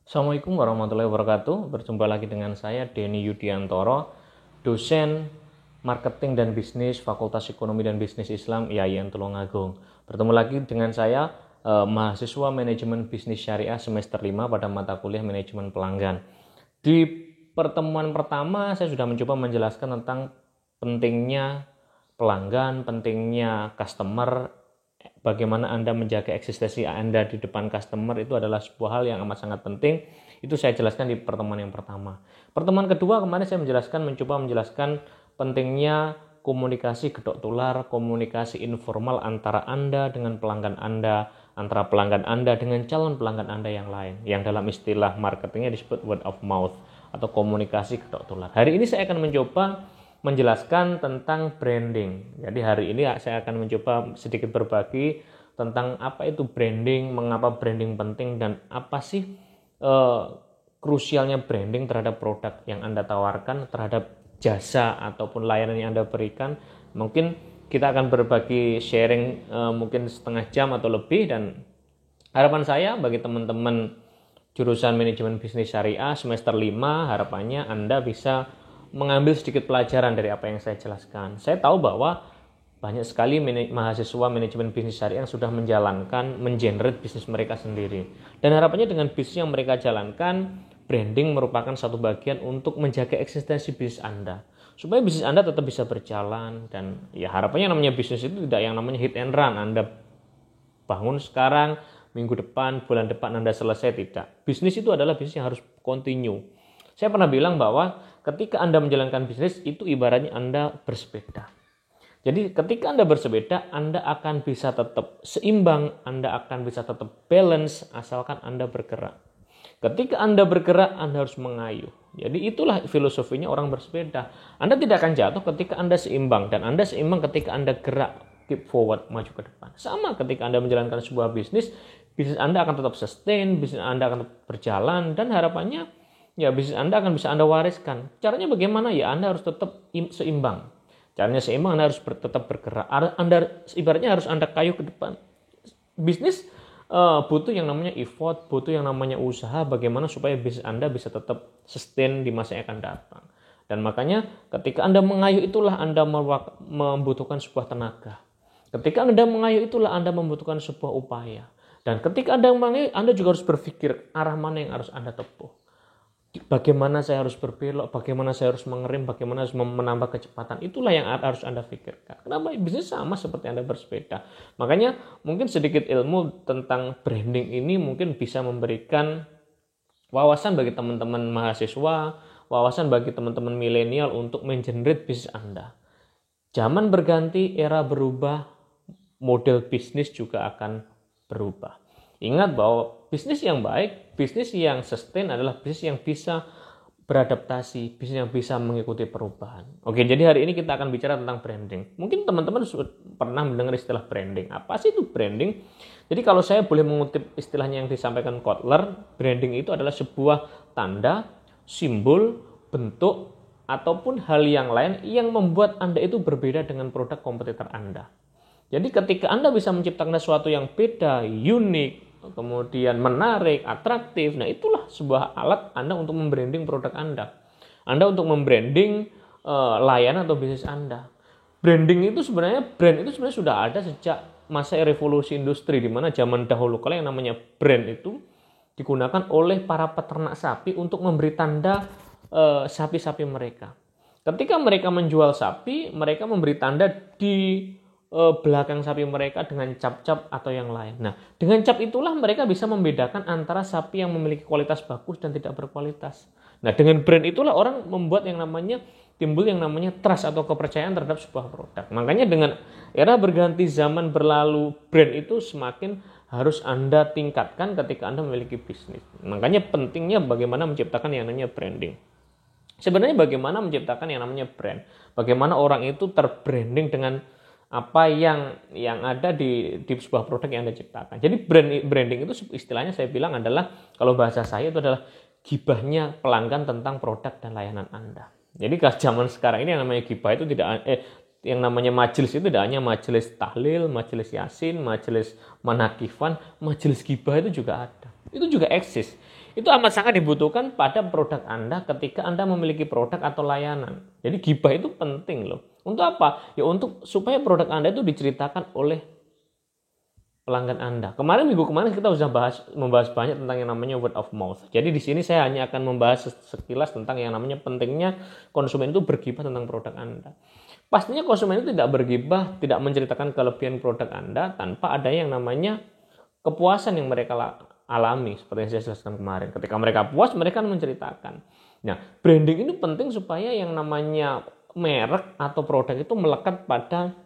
Assalamualaikum warahmatullahi wabarakatuh. Berjumpa lagi dengan saya Denny Yudiantoro, dosen Marketing dan Bisnis Fakultas Ekonomi dan Bisnis Islam IAIN Tulungagung. Bertemu lagi dengan saya, mahasiswa Manajemen Bisnis Syariah semester 5 pada mata kuliah Manajemen Pelanggan. Di pertemuan pertama saya sudah mencoba menjelaskan tentang pentingnya pelanggan, pentingnya customer, bagaimana Anda menjaga eksistensi Anda di depan customer itu adalah sebuah hal yang amat sangat penting. Itu saya jelaskan di pertemuan yang pertama. Pertemuan kedua kemarin saya mencoba menjelaskan pentingnya komunikasi gedok tular, komunikasi informal antara Anda dengan pelanggan Anda, antara pelanggan Anda dengan calon pelanggan Anda yang lain, yang dalam istilah marketingnya disebut word of mouth atau komunikasi gedok tular. Hari ini saya akan mencoba menjelaskan tentang branding. Jadi hari ini saya akan mencoba sedikit berbagi tentang apa itu branding, mengapa branding penting, dan apa sih krusialnya branding terhadap produk yang Anda tawarkan, terhadap jasa ataupun layanan yang Anda berikan. Mungkin kita akan berbagi sharing mungkin setengah jam atau lebih, dan harapan saya bagi teman-teman jurusan Manajemen Bisnis Syariah semester 5, harapannya Anda bisa mengambil sedikit pelajaran dari apa yang saya jelaskan. Saya tahu bahwa banyak sekali mahasiswa Manajemen Bisnis Syariah yang sudah mengenerate bisnis mereka sendiri. Dan harapannya dengan bisnis yang mereka jalankan, branding merupakan satu bagian untuk menjaga eksistensi bisnis Anda. Supaya bisnis Anda tetap bisa berjalan, dan ya harapannya namanya bisnis itu tidak yang namanya hit and run. Anda bangun sekarang, minggu depan, bulan depan Anda selesai, tidak. Bisnis itu adalah bisnis yang harus continue. Saya pernah bilang bahwa ketika Anda menjalankan bisnis itu ibaratnya Anda bersepeda. Jadi ketika Anda bersepeda, Anda akan bisa tetap seimbang, Anda akan bisa tetap balance asalkan Anda bergerak. Ketika Anda bergerak, Anda harus mengayuh. Jadi itulah filosofinya orang bersepeda. Anda tidak akan jatuh ketika Anda seimbang, dan Anda seimbang ketika Anda gerak, keep forward, maju ke depan. Sama ketika Anda menjalankan sebuah bisnis Anda akan tetap sustain, bisnis Anda akan tetap berjalan, dan harapannya ya bisnis Anda akan bisa Anda wariskan. Caranya bagaimana? Ya Anda harus tetap seimbang. Caranya seimbang, Anda harus tetap bergerak. Anda ibaratnya harus Anda kayuh ke depan. Bisnis butuh yang namanya effort, butuh yang namanya usaha, bagaimana supaya bisnis Anda bisa tetap sustain di masa yang akan datang. Dan makanya ketika Anda mengayuh itulah Anda membutuhkan sebuah tenaga. Ketika Anda mengayuh itulah Anda membutuhkan sebuah upaya. Dan ketika Anda mengayuh, Anda juga harus berpikir arah mana yang harus Anda tempuh. Bagaimana saya harus berbelok, bagaimana saya harus mengerem, bagaimana harus menambah kecepatan. Itulah yang harus Anda pikirkan. Kenapa? Bisnis sama seperti Anda bersepeda. Makanya mungkin sedikit ilmu tentang branding ini mungkin bisa memberikan wawasan bagi teman-teman mahasiswa, wawasan bagi teman-teman milenial untuk mengenerate bisnis Anda. Zaman berganti, era berubah, model bisnis juga akan berubah. Ingat bahwa bisnis yang baik, bisnis yang sustain adalah bisnis yang bisa beradaptasi, bisnis yang bisa mengikuti perubahan. Oke, jadi hari ini kita akan bicara tentang branding. Mungkin teman-teman sudah pernah mendengar istilah branding. Apa sih itu branding? Jadi kalau saya boleh mengutip istilahnya yang disampaikan Kotler, branding itu adalah sebuah tanda, simbol, bentuk, ataupun hal yang lain yang membuat Anda itu berbeda dengan produk kompetitor Anda. Jadi ketika Anda bisa menciptakan sesuatu yang beda, unik, kemudian menarik, atraktif, nah itulah sebuah alat Anda untuk membranding produk Anda. Anda untuk membranding layanan atau bisnis Anda. Brand itu sebenarnya sudah ada sejak masa revolusi industri, di mana zaman dahulu kala yang namanya brand itu digunakan oleh para peternak sapi untuk memberi tanda sapi-sapi mereka. Ketika mereka menjual sapi, mereka memberi tanda di belakang sapi mereka dengan cap-cap atau yang lain. Nah, dengan cap itulah mereka bisa membedakan antara sapi yang memiliki kualitas bagus dan tidak berkualitas. Nah, dengan brand itulah orang membuat yang namanya timbul yang namanya trust atau kepercayaan terhadap sebuah produk. Makanya dengan era berganti, zaman berlalu, brand itu semakin harus Anda tingkatkan ketika Anda memiliki bisnis. Makanya pentingnya bagaimana menciptakan yang namanya branding. Sebenarnya bagaimana menciptakan yang namanya brand? Bagaimana orang itu terbranding dengan apa yang ada di sebuah produk yang Anda ciptakan. Jadi branding itu istilahnya saya bilang adalah, kalau bahasa saya itu adalah gibahnya pelanggan tentang produk dan layanan Anda. Jadi kalau zaman sekarang ini yang namanya gibah itu yang namanya majelis itu tidak hanya majelis tahlil, majelis yasin, majelis manakifan, majelis gibah itu juga ada. Itu juga eksis. Itu amat sangat dibutuhkan pada produk Anda ketika Anda memiliki produk atau layanan. Jadi gibah itu penting loh. Untuk apa? Ya untuk supaya produk Anda itu diceritakan oleh pelanggan Anda. Minggu kemarin kita sudah membahas banyak tentang yang namanya word of mouth. Jadi di sini saya hanya akan membahas sekilas tentang yang namanya pentingnya konsumen itu bergibah tentang produk Anda. Pastinya konsumen itu tidak bergibah, tidak menceritakan kelebihan produk Anda tanpa ada yang namanya kepuasan yang mereka alami, seperti yang saya jelaskan kemarin. Ketika mereka puas, mereka akan menceritakan. Nah, branding ini penting supaya yang namanya merek atau produk itu melekat pada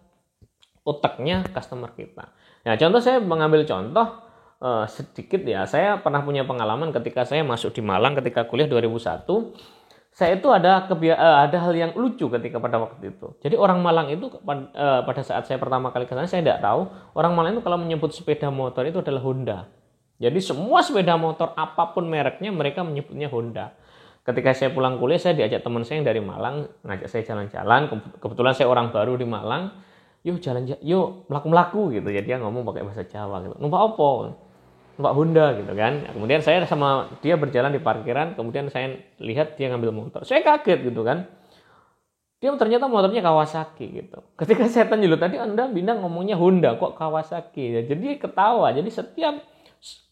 otaknya customer kita. Nah, contoh saya mengambil contoh sedikit ya. Saya pernah punya pengalaman ketika saya masuk di Malang ketika kuliah 2001. Saya itu ada hal yang lucu ketika pada waktu itu. Jadi orang Malang itu pada saat saya pertama kali ke sana, saya tidak tahu orang Malang itu kalau menyebut sepeda motor itu adalah Honda. Jadi semua sepeda motor apapun mereknya mereka menyebutnya Honda. Ketika saya pulang kuliah, saya diajak teman saya yang dari Malang, ngajak saya jalan-jalan. Kebetulan saya orang baru di Malang. Yuk melaku-melaku gitu. Jadi dia ngomong pakai bahasa Jawa gitu. Numpak opo? Numpak Honda gitu kan. Kemudian saya sama dia berjalan di parkiran, kemudian saya lihat dia ngambil motor. Saya kaget gitu kan. Dia ternyata motornya Kawasaki gitu. Ketika saya tanya dulu tadi Anda bintang ngomongnya Honda kok Kawasaki. Jadi dia ketawa. Jadi setiap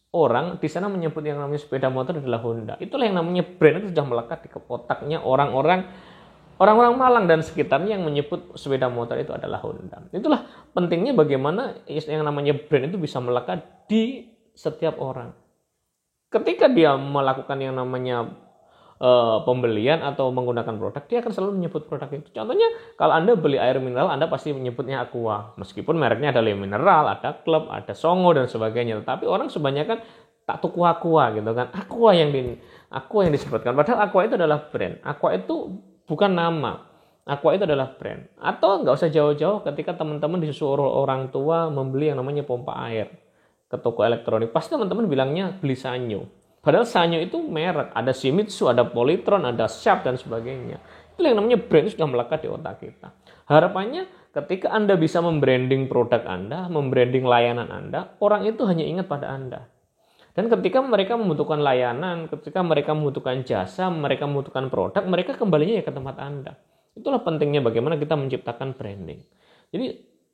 orang di sana menyebut yang namanya sepeda motor adalah Honda. Itulah yang namanya brand itu sudah melekat di otaknya orang-orang Malang dan sekitarnya yang menyebut sepeda motor itu adalah Honda. Itulah pentingnya bagaimana yang namanya brand itu bisa melekat di setiap orang. Ketika dia melakukan yang namanya pembelian atau menggunakan produk, dia akan selalu menyebut produk itu. Contohnya, kalau Anda beli air mineral, Anda pasti menyebutnya Aqua. Meskipun mereknya ada mineral, ada Club, ada Songo dan sebagainya. Tapi orang sebanyakan tak tuku Aqua gitu kan. Aqua yang disebutkan. Padahal Aqua itu adalah brand. Aqua itu bukan nama. Aqua itu adalah brand. Atau nggak usah jauh-jauh ketika teman-teman disuruh orang tua membeli yang namanya pompa air ke toko elektronik, pasti teman-teman bilangnya beli Sanyo. Padahal Sanyo itu merek, ada Shimizu, ada Polytron, ada Sharp dan sebagainya. Itu yang namanya brand itu sudah melekat di otak kita. Harapannya ketika Anda bisa membranding produk Anda, membranding layanan Anda, orang itu hanya ingat pada Anda. Dan ketika mereka membutuhkan layanan, ketika mereka membutuhkan jasa, mereka membutuhkan produk, mereka kembalinya ya ke tempat Anda. Itulah pentingnya bagaimana kita menciptakan branding. Jadi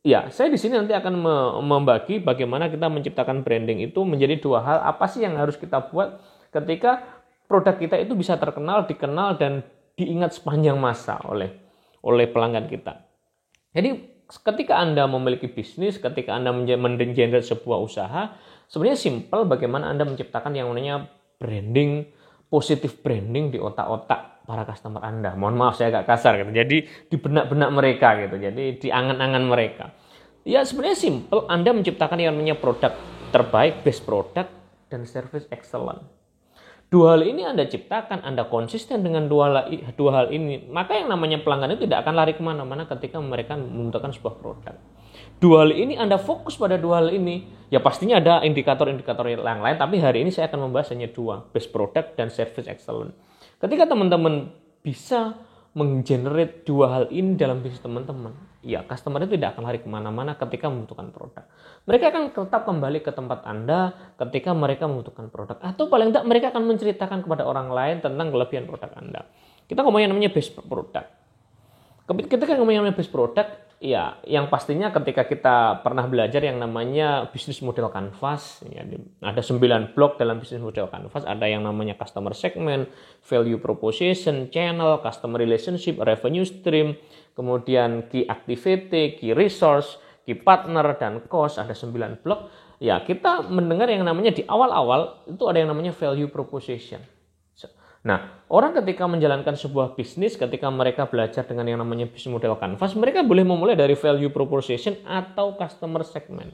ya, saya di sini nanti akan membagi bagaimana kita menciptakan branding itu menjadi dua hal. Apa sih yang harus kita buat ketika produk kita itu bisa terkenal, dikenal, dan diingat sepanjang masa oleh pelanggan kita. Jadi ketika Anda memiliki bisnis, ketika Anda mengenerate sebuah usaha, sebenarnya simpel bagaimana Anda menciptakan yang namanya branding, positif branding di otak-otak para customer Anda. Mohon maaf saya agak kasar gitu. Jadi di benak-benak mereka gitu. Jadi di angan-angan mereka. Ya sebenarnya simple, Anda menciptakan yang namanya produk terbaik, best product dan service excellent. Dua hal ini Anda ciptakan, Anda konsisten dengan dua hal ini, maka yang namanya pelanggan itu tidak akan lari kemana-mana ketika mereka membutuhkan sebuah produk. Dua hal ini Anda fokus pada dua hal ini, ya pastinya ada indikator-indikator yang lain, tapi hari ini saya akan membahas hanya dua, best product dan service excellent. Ketika teman-teman bisa menggenerate dua hal ini dalam bisnis teman-teman, ya customer itu tidak akan lari kemana-mana ketika membutuhkan produk. Mereka akan tetap kembali ke tempat Anda ketika mereka membutuhkan produk. Atau paling tidak mereka akan menceritakan kepada orang lain tentang kelebihan produk Anda. Kita ngomongin namanya best product. Ketika ngomongin namanya best product, ya yang pastinya ketika kita pernah belajar yang namanya bisnis model canvas, ya, ada 9 blok dalam bisnis model canvas. Ada yang namanya customer segment, value proposition, channel, customer relationship, revenue stream, kemudian key activity, key resource, key partner, dan cost. Ada 9 blok. Ya, kita mendengar yang namanya di awal-awal itu ada yang namanya value proposition. Nah, orang ketika menjalankan sebuah bisnis, ketika mereka belajar dengan yang namanya bisnis model canvas, mereka boleh memulai dari value proposition atau customer segment.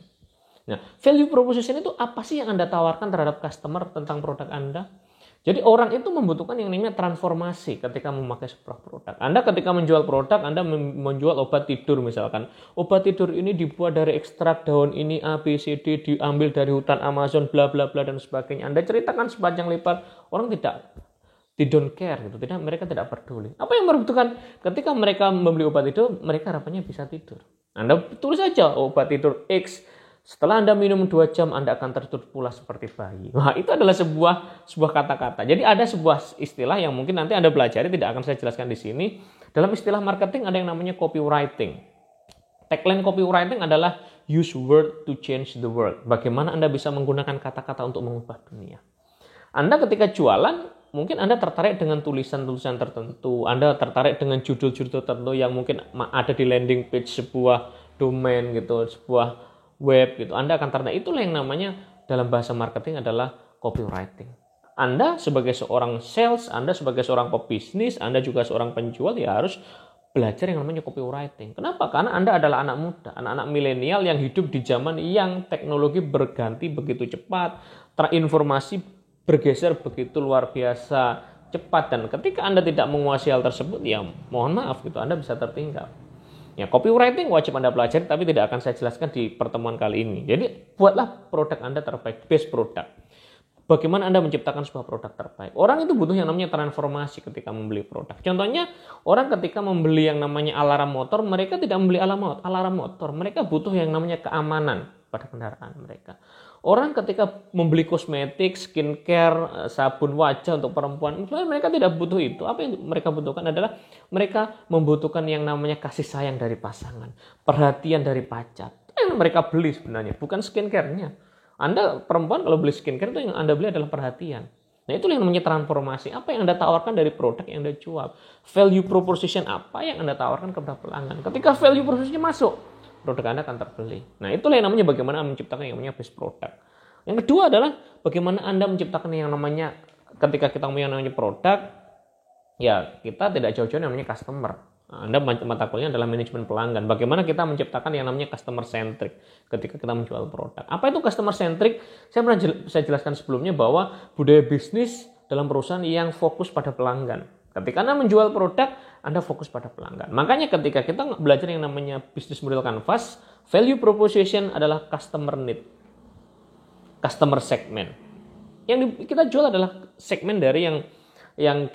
Nah, value proposition itu apa sih yang Anda tawarkan terhadap customer tentang produk Anda? Jadi orang itu membutuhkan yang namanya transformasi ketika memakai sebuah produk. Anda ketika menjual produk, Anda menjual obat tidur misalkan. Obat tidur ini dibuat dari ekstrak daun ini A, B, C, D, diambil dari hutan Amazon, bla bla bla dan sebagainya. Anda ceritakan sepanjang lebar, orang tidak They don't care gitu. Mereka tidak peduli. Apa yang mereka butuhkan? Ketika mereka membeli obat itu, mereka harapannya bisa tidur. Anda tulis saja obat tidur X. Setelah Anda minum 2 jam, Anda akan tertidur pula seperti bayi. Wah, itu adalah sebuah kata-kata. Jadi ada sebuah istilah yang mungkin nanti Anda pelajari, tidak akan saya jelaskan di sini. Dalam istilah marketing ada yang namanya copywriting. Tagline copywriting adalah use word to change the world. Bagaimana Anda bisa menggunakan kata-kata untuk mengubah dunia. Anda ketika jualan, mungkin Anda tertarik dengan tulisan-tulisan tertentu. Anda tertarik dengan judul-judul tertentu yang mungkin ada di landing page sebuah domain gitu, sebuah web gitu. Anda akan tertarik. Itulah yang namanya dalam bahasa marketing adalah copywriting. Anda sebagai seorang sales, Anda sebagai seorang pebisnis, Anda juga seorang penjual ya harus belajar yang namanya copywriting. Kenapa? Karena Anda adalah anak muda, anak-anak milenial yang hidup di zaman yang teknologi berganti begitu cepat, informasi bergeser begitu luar biasa cepat, dan ketika Anda tidak menguasai hal tersebut ya mohon maaf gitu, Anda bisa tertinggal. Ya, copywriting wajib Anda pelajari, tapi tidak akan saya jelaskan di pertemuan kali ini. Jadi, buatlah produk Anda terbaik, best product. Bagaimana Anda menciptakan sebuah produk terbaik? Orang itu butuh yang namanya transformasi ketika membeli produk. Contohnya, orang ketika membeli yang namanya alarm motor, mereka tidak membeli alarm motor. Mereka butuh yang namanya keamanan pada kendaraan mereka. Orang ketika membeli kosmetik, skincare, sabun wajah untuk perempuan, mereka tidak butuh itu. Apa yang mereka butuhkan adalah mereka membutuhkan yang namanya kasih sayang dari pasangan, perhatian dari pacar. Itu yang mereka beli sebenarnya, bukan skincare-nya. Anda perempuan kalau beli skincare itu yang Anda beli adalah perhatian. Nah, itulah yang namanya transformasi. Apa yang Anda tawarkan dari produk yang Anda jual? Value proposition apa yang Anda tawarkan kepada pelanggan? Ketika value proposition masuk, produk Anda akan terbeli. Nah, itulah yang namanya bagaimana menciptakan yang namanya best product. Yang kedua adalah bagaimana Anda menciptakan yang namanya, ketika kita ngomong yang namanya produk, ya kita tidak jauh-jauh yang namanya customer. Nah, Anda mata kuliahnya adalah manajemen pelanggan. Bagaimana kita menciptakan yang namanya customer centric ketika kita menjual produk. Apa itu customer centric? Saya jelaskan sebelumnya bahwa budaya bisnis dalam perusahaan yang fokus pada pelanggan. Ketika Anda menjual produk, Anda fokus pada pelanggan. Makanya ketika kita belajar yang namanya business model canvas, value proposition adalah customer need, customer segment. Yang kita jual adalah segmen dari yang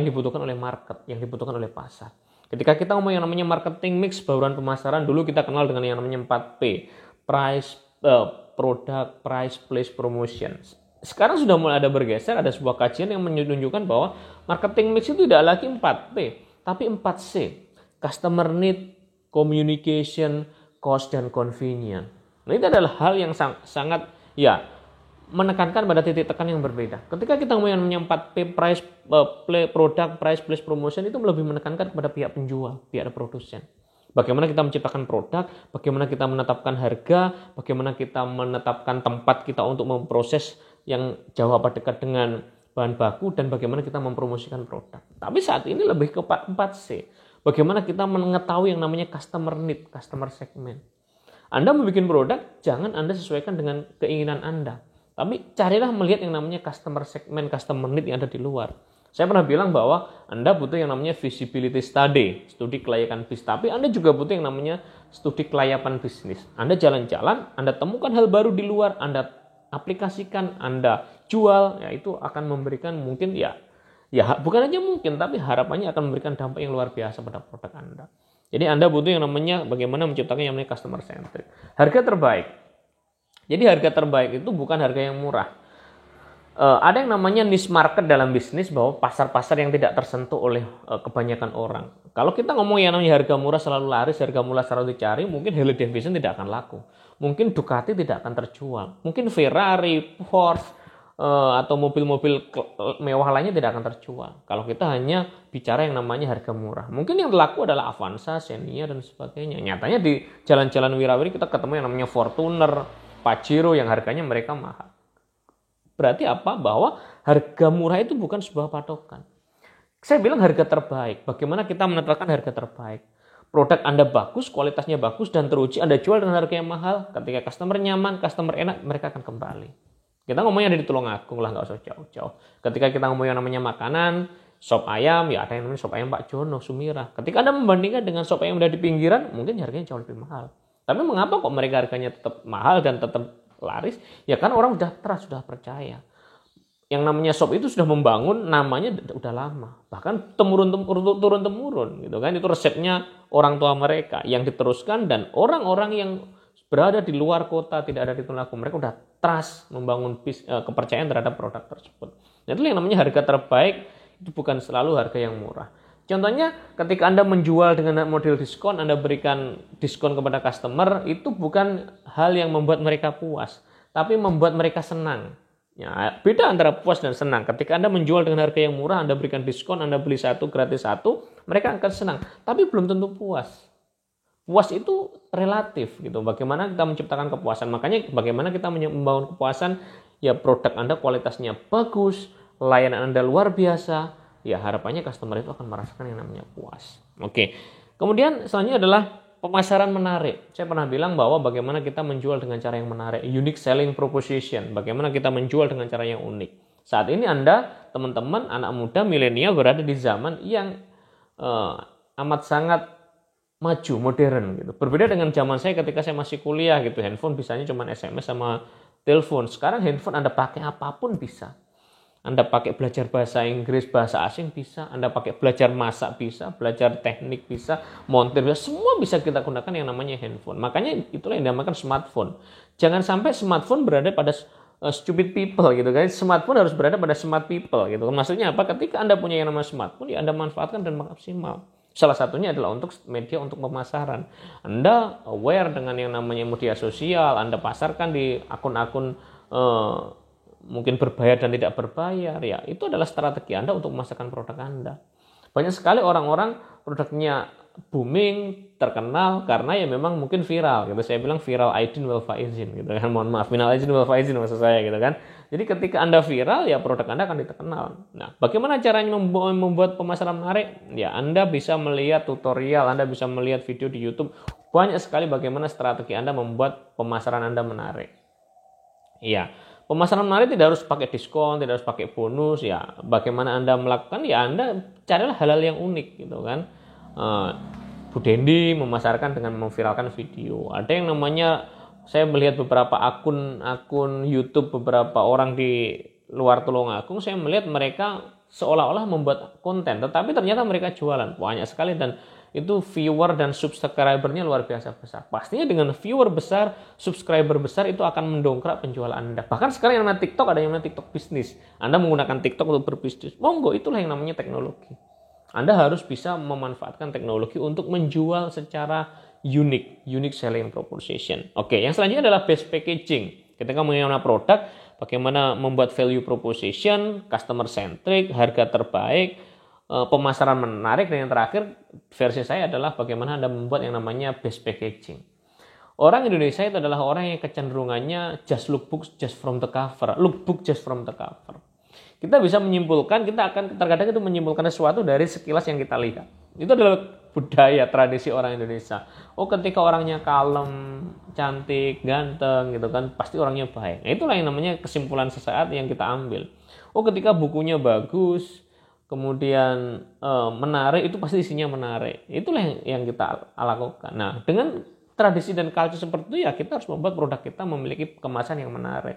dibutuhkan oleh market, yang dibutuhkan oleh pasar. Ketika kita ngomong yang namanya marketing mix, bauran pemasaran, dulu kita kenal dengan yang namanya 4P, price, product, price, place, promotion. Sekarang sudah mulai ada bergeser, ada sebuah kajian yang menunjukkan bahwa marketing mix itu tidak lagi 4P, tapi 4C. Customer need, communication, cost, dan convenience. Nah, itu adalah hal yang sangat menekankan pada titik tekan yang berbeda. Ketika kita ngomong yang namanya 4P, price, product, price, place, promotion, itu lebih menekankan kepada pihak penjual, pihak produsen. Bagaimana kita menciptakan produk, bagaimana kita menetapkan harga, bagaimana kita menetapkan tempat kita untuk memproses yang jauh apa dekat dengan bahan baku, dan bagaimana kita mempromosikan produk. Tapi saat ini lebih ke 4C. Bagaimana kita mengetahui yang namanya customer need, customer segment. Anda membuat produk, jangan Anda sesuaikan dengan keinginan Anda. Tapi carilah melihat yang namanya customer segment, customer need yang ada di luar. Saya pernah bilang bahwa Anda butuh yang namanya visibility study, studi kelayakan bisnis. Tapi Anda juga butuh yang namanya studi kelayakan bisnis. Anda jalan-jalan, Anda temukan hal baru di luar, Anda aplikasikan, Anda jual, ya itu akan memberikan mungkin bukan aja mungkin, tapi harapannya akan memberikan dampak yang luar biasa pada produk Anda. Jadi Anda butuh yang namanya bagaimana menciptakan yang namanya customer centric. Harga terbaik. Jadi harga terbaik itu bukan harga yang murah. Ada yang namanya niche market dalam bisnis, bahwa pasar-pasar yang tidak tersentuh oleh kebanyakan orang. Kalau kita ngomong yang namanya harga murah selalu laris, harga murah selalu dicari, mungkin Harley Davidson tidak akan laku. Mungkin Ducati tidak akan terjual. Mungkin Ferrari, Porsche, atau mobil-mobil mewah lainnya tidak akan terjual. Kalau kita hanya bicara yang namanya harga murah. Mungkin yang laku adalah Avanza, Xenia, dan sebagainya. Nyatanya di jalan-jalan wirawiri kita ketemu yang namanya Fortuner, Pajero yang harganya mereka mahal. Berarti apa? Bahwa harga murah itu bukan sebuah patokan. Saya bilang harga terbaik. Bagaimana kita menetapkan harga terbaik? Produk Anda bagus, kualitasnya bagus, dan teruji Anda jual dengan harga yang mahal. Ketika customer nyaman, customer enak, mereka akan kembali. Kita ngomongnya dari Tulungagung lah, nggak usah jauh-jauh. Ketika kita ngomong yang namanya makanan, sop ayam, ya ada yang namanya sop ayam Pak Jono, Sumirah. Ketika Anda membandingkan dengan sop ayam yang ada di pinggiran, mungkin harganya jauh lebih mahal. Tapi mengapa kok mereka harganya tetap mahal dan tetap laris? Ya kan orang sudah trust, sudah percaya. yang namanya shop itu sudah membangun namanya udah lama, bahkan turun temurun gitu kan. Itu resepnya orang tua mereka yang diteruskan, dan orang-orang yang berada di luar kota, tidak ada di Tulungagung, mereka udah trust membangun kepercayaan terhadap produk tersebut. Jadi yang namanya harga terbaik itu bukan selalu harga yang murah. Contohnya ketika Anda menjual dengan model diskon, Anda berikan diskon kepada customer, itu bukan hal yang membuat mereka puas, tapi membuat mereka senang. Ya, beda antara puas dan senang. Ketika Anda menjual dengan harga yang murah, Anda berikan diskon, Anda beli satu gratis satu, mereka akan senang. Tapi belum tentu puas. Puas itu relatif gitu. Bagaimana kita menciptakan kepuasan? Makanya bagaimana kita membangun kepuasan? Ya produk Anda kualitasnya bagus, layanan Anda luar biasa. Ya harapannya customer itu akan merasakan yang namanya puas. Oke. Kemudian selanjutnya adalah pemasaran menarik. Saya pernah bilang bahwa bagaimana kita menjual dengan cara yang menarik, unique selling proposition. Bagaimana kita menjual dengan cara yang unik. Saat ini Anda, teman-teman, anak muda, milenial berada di zaman yang amat sangat maju, modern gitu. Berbeda dengan zaman saya ketika saya masih kuliah gitu. Handphone bisanya cuma SMS sama telepon. Sekarang handphone Anda pakai apapun bisa. Anda pakai belajar bahasa Inggris, bahasa asing bisa, Anda pakai belajar masak bisa, belajar teknik bisa, montir bisa, semua bisa kita gunakan yang namanya handphone. Makanya itulah yang dinamakan smartphone. Jangan sampai smartphone berada pada stupid people gitu kan. Smartphone harus berada pada smart people gitu. Maksudnya apa? Ketika Anda punya yang namanya smartphone, ya Anda manfaatkan dan maksimal. Salah satunya adalah untuk media untuk pemasaran. Anda aware dengan yang namanya media sosial, Anda pasarkan di akun-akun mungkin berbayar dan tidak berbayar, ya itu adalah strategi Anda untuk memasarkan produk Anda. Banyak sekali orang-orang produknya booming, terkenal karena ya memang mungkin viral gitu. Saya bilang viral aidin wal faizin gitu kan. Mohon maaf, minal aidin wal faizin maksud saya gitu kan. Jadi ketika Anda viral, ya produk Anda akan dikenal. Nah, bagaimana caranya membuat pemasaran menarik? Ya Anda bisa melihat tutorial, Anda bisa melihat video di YouTube. Banyak sekali bagaimana strategi Anda membuat pemasaran Anda menarik. Iya. Pemasaran menarik tidak harus pakai diskon, tidak harus pakai bonus, ya. Bagaimana Anda melakukan? Ya Anda carilah hal-hal yang unik gitu kan. Bu Dendi memasarkan dengan memviralkan video. Ada yang namanya, saya melihat beberapa akun YouTube beberapa orang di luar Tulungagung, saya melihat mereka seolah-olah membuat konten, tetapi ternyata mereka jualan banyak sekali, dan itu viewer dan subscribernya luar biasa besar. Pastinya dengan viewer besar, subscriber besar itu akan mendongkrak penjualan Anda. Bahkan sekarang yang namanya TikTok, ada yang namanya TikTok bisnis. Anda menggunakan TikTok untuk berbisnis. Monggo, itulah yang namanya teknologi. Anda harus bisa memanfaatkan teknologi untuk menjual secara unique selling proposition. Oke, yang selanjutnya adalah best packaging. Ketika mengenai produk, bagaimana membuat value proposition, customer centric, harga terbaik, pemasaran menarik, dan yang terakhir versi saya adalah bagaimana Anda membuat yang namanya best packaging. Orang Indonesia itu adalah orang yang kecenderungannya just look book just from the cover, Kita bisa menyimpulkan, kita akan terkadang itu menyimpulkan sesuatu dari sekilas yang kita lihat. Itu adalah budaya, tradisi orang Indonesia. Oh, ketika orangnya kalem, cantik, ganteng gitu kan, pasti orangnya baik. Nah, itulah yang namanya kesimpulan sesaat yang kita ambil. Oh, ketika bukunya bagus, kemudian menarik, itu pasti isinya menarik. Itulah yang kita lakukan. Nah, dengan tradisi dan culture seperti itu, ya kita harus membuat produk kita memiliki kemasan yang menarik.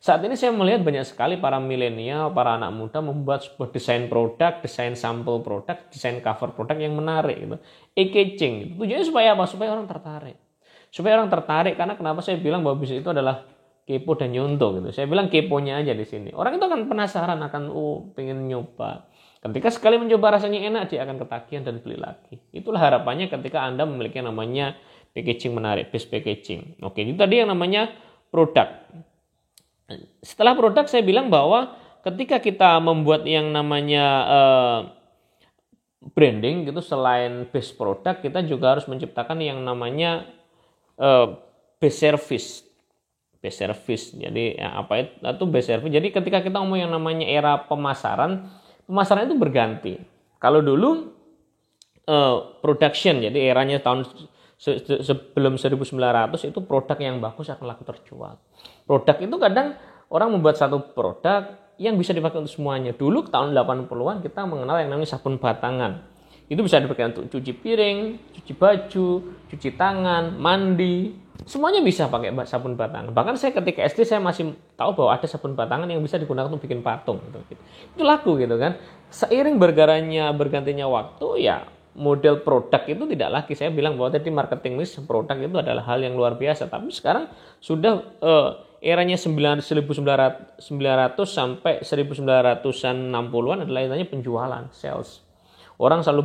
Saat ini saya melihat banyak sekali para milenial, para anak muda membuat sebuah desain produk, desain sampel produk, desain cover produk yang menarik gitu. Eye-catching gitu. Tujuannya supaya apa? Supaya orang tertarik. Supaya orang tertarik, karena kenapa saya bilang bahwa bisnis itu adalah kepo dan nyontoh gitu. Saya bilang keponya aja di sini. Orang itu akan penasaran, akan pengen nyoba. Ketika sekali mencoba rasanya enak, dia akan ketagihan dan beli lagi. Itulah harapannya ketika Anda memiliki yang namanya packaging menarik, best packaging. Oke, itu tadi yang namanya produk. Setelah produk, saya bilang bahwa ketika kita membuat yang namanya branding gitu, selain best product, kita juga harus menciptakan yang namanya best service. Jadi apa itu best service? Jadi ketika kita ngomong yang namanya era pemasaran itu berganti. Kalau dulu production, jadi eranya tahun sebelum 1900 itu produk yang bagus akan laku terjual. Produk itu kadang orang membuat satu produk yang bisa dipakai untuk semuanya. Dulu tahun 80-an kita mengenal yang namanya sabun batangan. Itu bisa dipakai untuk cuci piring, cuci baju, cuci tangan, mandi, Semuanya bisa pakai sabun batangan. Bahkan saya ketika SD saya masih tahu bahwa ada sabun batangan yang bisa digunakan untuk bikin patung gitu. Itu laku gitu kan. Seiring bergantinya waktu ya model produk itu tidak lagi. Saya bilang bahwa tadi marketing list produk itu adalah hal yang luar biasa. Tapi sekarang sudah eranya 1900 sampai 1960-an adalah eranya penjualan, sales. Orang selalu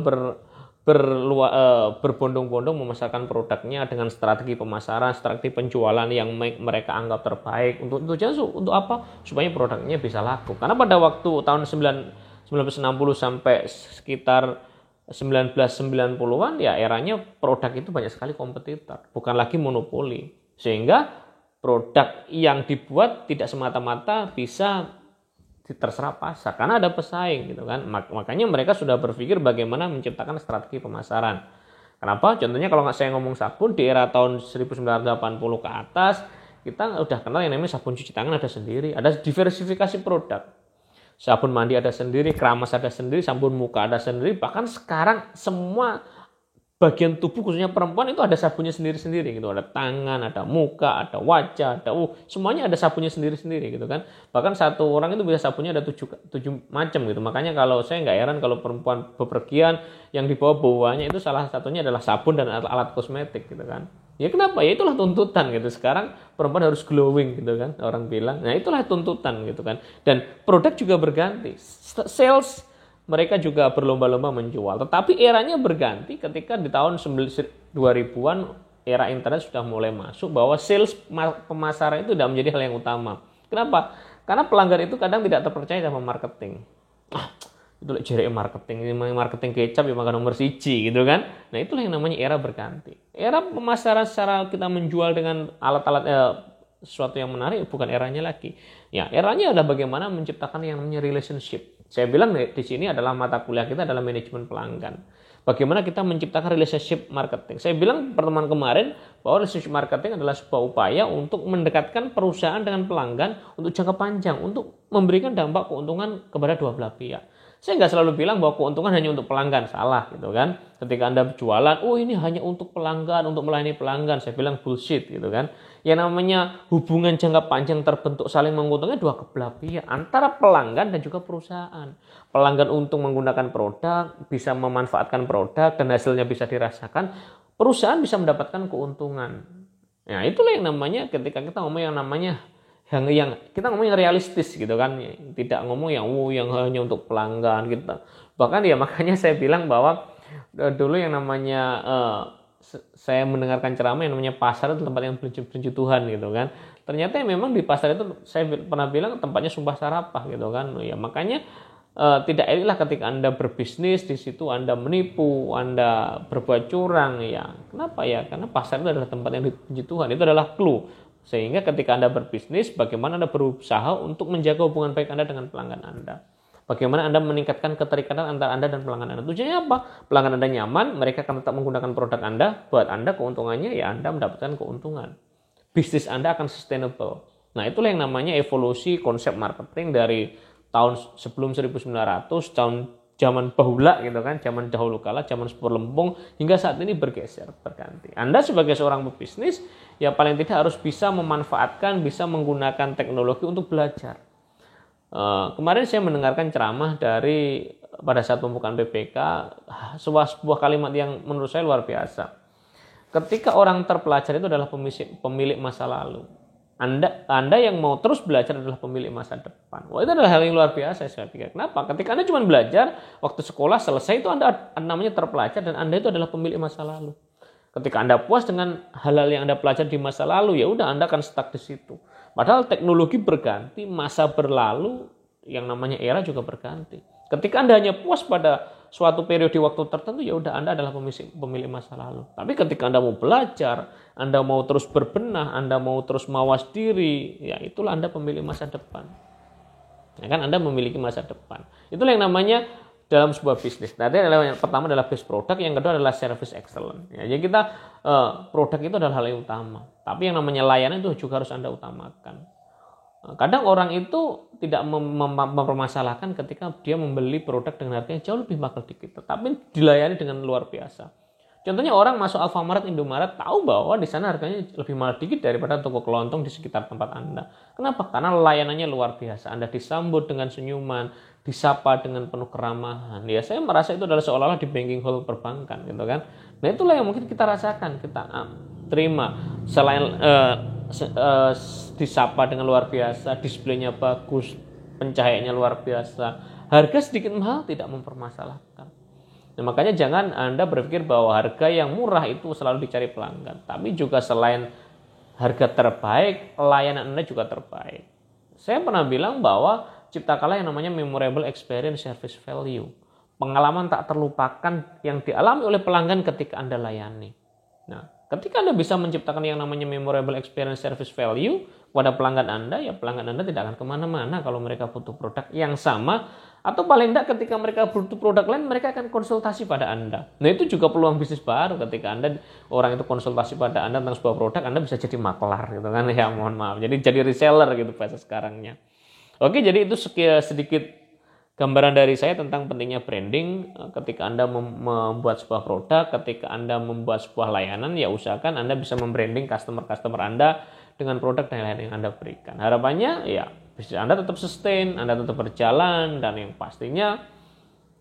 berbondong-bondong memasarkan produknya dengan strategi pemasaran, strategi penjualan yang mereka anggap terbaik. Untuk apa? Supaya produknya bisa laku. Karena pada waktu tahun 1960 sampai sekitar 1990-an ya eranya produk itu banyak sekali kompetitor, bukan lagi monopoli. Sehingga produk yang dibuat tidak semata-mata bisa terserah pasar karena ada pesaing gitu kan. Makanya mereka sudah berpikir bagaimana menciptakan strategi pemasaran. Kenapa? Contohnya kalau saya ngomong sabun di era tahun 1980 ke atas, kita udah kenal yang namanya sabun cuci tangan ada sendiri, ada diversifikasi produk. Sabun mandi ada sendiri, keramas ada sendiri, sabun muka ada sendiri, bahkan sekarang semua bagian tubuh khususnya perempuan itu ada sabunnya sendiri-sendiri gitu. Ada tangan, ada muka, ada wajah, ada semuanya ada sabunnya sendiri-sendiri gitu kan. Bahkan satu orang itu bisa sabunnya ada 7 macam gitu. Makanya kalau saya nggak heran kalau perempuan bepergian yang dibawa bawahnya itu salah satunya adalah sabun dan alat kosmetik gitu kan. Ya kenapa? Ya itulah tuntutan gitu. Sekarang perempuan harus glowing gitu kan. Orang bilang. Nah itulah tuntutan gitu kan. Dan produk juga berganti. Sales mereka juga berlomba-lomba menjual. Tetapi eranya berganti ketika di tahun 2000-an era internet sudah mulai masuk bahwa sales pemasaran itu tidak menjadi hal yang utama. Kenapa? Karena pelanggan itu kadang tidak terpercaya sama marketing. Itu jere marketing, ini marketing kecap ya makan nomor 1 gitu kan. Nah, itulah yang namanya era berganti. Era pemasaran secara kita menjual dengan alat-alat sesuatu yang menarik bukan eranya lagi. Ya, eranya adalah bagaimana menciptakan yang namanya relationship. Saya bilang di sini adalah mata kuliah kita adalah manajemen pelanggan. Bagaimana kita menciptakan relationship marketing. Saya bilang pertemuan kemarin bahwa relationship marketing adalah sebuah upaya untuk mendekatkan perusahaan dengan pelanggan untuk jangka panjang, untuk memberikan dampak keuntungan kepada dua belah pihak. Saya nggak selalu bilang bahwa keuntungan hanya untuk pelanggan, salah gitu kan. Ketika Anda berjualan, ini hanya untuk pelanggan, untuk melayani pelanggan. Saya bilang bullshit gitu kan. Yang namanya hubungan jangka panjang terbentuk saling menguntungkan dua belah pihak antara pelanggan dan juga perusahaan. Pelanggan untung menggunakan produk, bisa memanfaatkan produk dan hasilnya bisa dirasakan. Perusahaan bisa mendapatkan keuntungan. Nah, itulah yang namanya ketika kita ngomong yang namanya yang kita ngomong yang realistis gitu kan, tidak ngomong yang hanya untuk pelanggan kita. Bahkan ya makanya saya bilang bahwa dulu yang namanya saya mendengarkan ceramah yang namanya pasar itu tempat yang benci Tuhan gitu kan. Ternyata memang di pasar itu saya pernah bilang tempatnya sumpah serapah gitu kan. Ya makanya tidak eloklah ketika Anda berbisnis di situ Anda menipu, Anda berbuat curang ya. Kenapa ya? Karena pasar itu adalah tempat yang dibenci Tuhan. Itu adalah clue. Sehingga ketika Anda berbisnis, bagaimana Anda berusaha untuk menjaga hubungan baik Anda dengan pelanggan Anda. Bagaimana Anda meningkatkan keterikatan antara Anda dan pelanggan Anda. Tujuannya apa? Pelanggan Anda nyaman, mereka akan tetap menggunakan produk Anda. Buat Anda keuntungannya, ya Anda mendapatkan keuntungan. Bisnis Anda akan sustainable. Nah, itulah yang namanya evolusi konsep marketing dari tahun sebelum 1900, tahun zaman bahula gitu kan, zaman dahulu kala, zaman sepur lempung, hingga saat ini bergeser, berganti. Anda sebagai seorang pebisnis, ya paling tidak harus bisa memanfaatkan, bisa menggunakan teknologi untuk belajar. Kemarin saya mendengarkan ceramah dari pada saat pembukaan PPK, sebuah kalimat yang menurut saya luar biasa. Ketika orang terpelajar itu adalah pemilik masa lalu. Anda yang mau terus belajar adalah pemilik masa depan. Wah, itu adalah hal yang luar biasa saya pikir. Kenapa? Ketika Anda cuma belajar, waktu sekolah selesai itu Anda namanya terpelajar dan Anda itu adalah pemilik masa lalu. Ketika Anda puas dengan hal-hal yang Anda pelajari di masa lalu, ya udah Anda akan stuck di situ. Padahal teknologi berganti, masa berlalu, yang namanya era juga berganti. Ketika Anda hanya puas pada suatu periode waktu tertentu, ya udah Anda adalah pemilik masa lalu. Tapi ketika Anda mau belajar, Anda mau terus berbenah, Anda mau terus mawas diri, ya itulah Anda pemilik masa depan. Ya kan, Anda memiliki masa depan. Itulah yang namanya dalam sebuah bisnis. Tadi adalah yang pertama adalah base product, yang kedua adalah service excellence. Ya, jadi kita produk itu adalah hal yang utama. Tapi yang namanya layanan itu juga harus Anda utamakan. Kadang orang itu tidak mempermasalahkan ketika dia membeli produk dengan harganya jauh lebih mahal dikit, tetapi dilayani dengan luar biasa. Contohnya orang masuk Alfamart, Indomaret tahu bahwa di sana harganya lebih mahal dikit daripada toko kelontong di sekitar tempat Anda. Kenapa? Karena layanannya luar biasa. Anda disambut dengan senyuman, disapa dengan penuh keramahan. Ya, saya merasa itu adalah seolah-olah di banking hall perbankan gitu kan. Nah, itulah yang mungkin kita rasakan, kita terima. Selain disapa dengan luar biasa, displaynya bagus, pencahayaannya luar biasa, harga sedikit mahal tidak mempermasalahkan. Nah, makanya jangan Anda berpikir bahwa harga yang murah itu selalu dicari pelanggan. Tapi juga selain harga terbaik, layanan Anda juga terbaik. Saya pernah bilang bahwa ciptakanlah yang namanya memorable experience service value. Pengalaman tak terlupakan yang dialami oleh pelanggan ketika Anda layani. Nah, ketika Anda bisa menciptakan yang namanya memorable experience service value pada pelanggan Anda, ya pelanggan Anda tidak akan kemana-mana kalau mereka butuh produk yang sama. Atau paling tidak ketika mereka butuh produk lain, mereka akan konsultasi pada Anda. Nah, itu juga peluang bisnis baru ketika Anda, orang itu konsultasi pada Anda tentang sebuah produk, Anda bisa jadi maklar gitu kan, ya mohon maaf. Jadi reseller gitu bahasa sekarangnya. Oke, jadi itu sedikit gambaran dari saya tentang pentingnya branding. Ketika Anda membuat sebuah produk, ketika Anda membuat sebuah layanan, ya usahakan Anda bisa membranding customer Anda dengan produk dan layanan yang Anda berikan. Harapannya ya bisnis Anda tetap sustain, Anda tetap berjalan, dan yang pastinya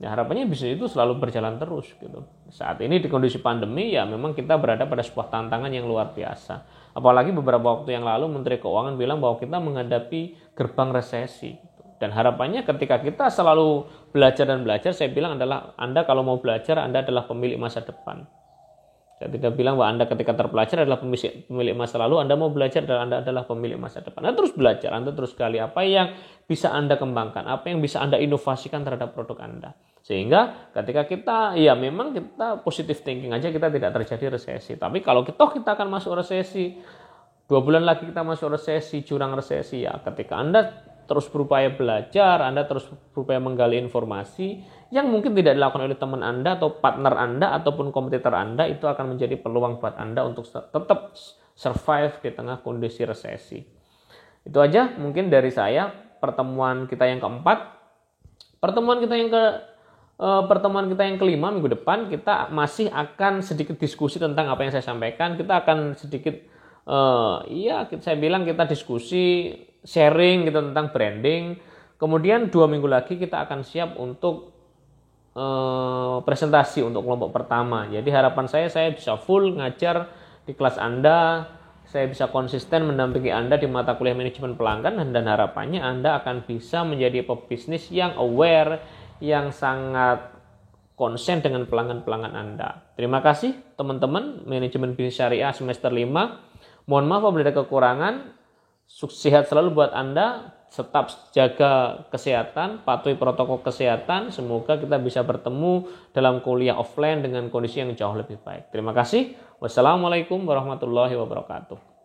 ya harapannya bisnis itu selalu berjalan terus gitu. Saat ini di kondisi pandemi ya memang kita berada pada sebuah tantangan yang luar biasa. Apalagi beberapa waktu yang lalu Menteri Keuangan bilang bahwa kita menghadapi gerbang resesi. Dan harapannya ketika kita selalu belajar dan belajar, saya bilang adalah Anda kalau mau belajar, Anda adalah pemilik masa depan. Saya tidak bilang bahwa Anda ketika terpelajar adalah pemilik masa lalu, Anda mau belajar dan Anda adalah pemilik masa depan. Anda terus belajar, Anda terus gali apa yang bisa Anda kembangkan, apa yang bisa Anda inovasikan terhadap produk Anda. Sehingga ketika kita, ya memang kita positive thinking aja, kita tidak terjadi resesi. Tapi kalau kita akan masuk resesi, 2 bulan lagi kita masuk resesi, jurang resesi, ya ketika Anda terus berupaya belajar, Anda terus berupaya menggali informasi yang mungkin tidak dilakukan oleh teman Anda atau partner Anda ataupun kompetitor Anda, itu akan menjadi peluang buat Anda untuk tetap survive di tengah kondisi resesi. Itu aja mungkin dari saya pertemuan kita yang keempat. Pertemuan kita yang kelima minggu depan kita masih akan sedikit diskusi tentang apa yang saya sampaikan. Kita akan sedikit saya bilang kita diskusi sharing gitu tentang branding. Kemudian 2 minggu lagi kita akan siap untuk presentasi untuk kelompok pertama. Jadi harapan saya bisa full ngajar di kelas Anda. Saya bisa konsisten mendampingi Anda di mata kuliah manajemen pelanggan, dan harapannya Anda akan bisa menjadi pebisnis yang aware, yang sangat konsen dengan pelanggan-pelanggan Anda. Terima kasih teman-teman manajemen bisnis syariah semester 5. Mohon maaf apabila ada kekurangan. Sehat selalu buat Anda, tetap jaga kesehatan, patuhi protokol kesehatan. Semoga kita bisa bertemu dalam kuliah offline dengan kondisi yang jauh lebih baik. Terima kasih. Wassalamualaikum warahmatullahi wabarakatuh.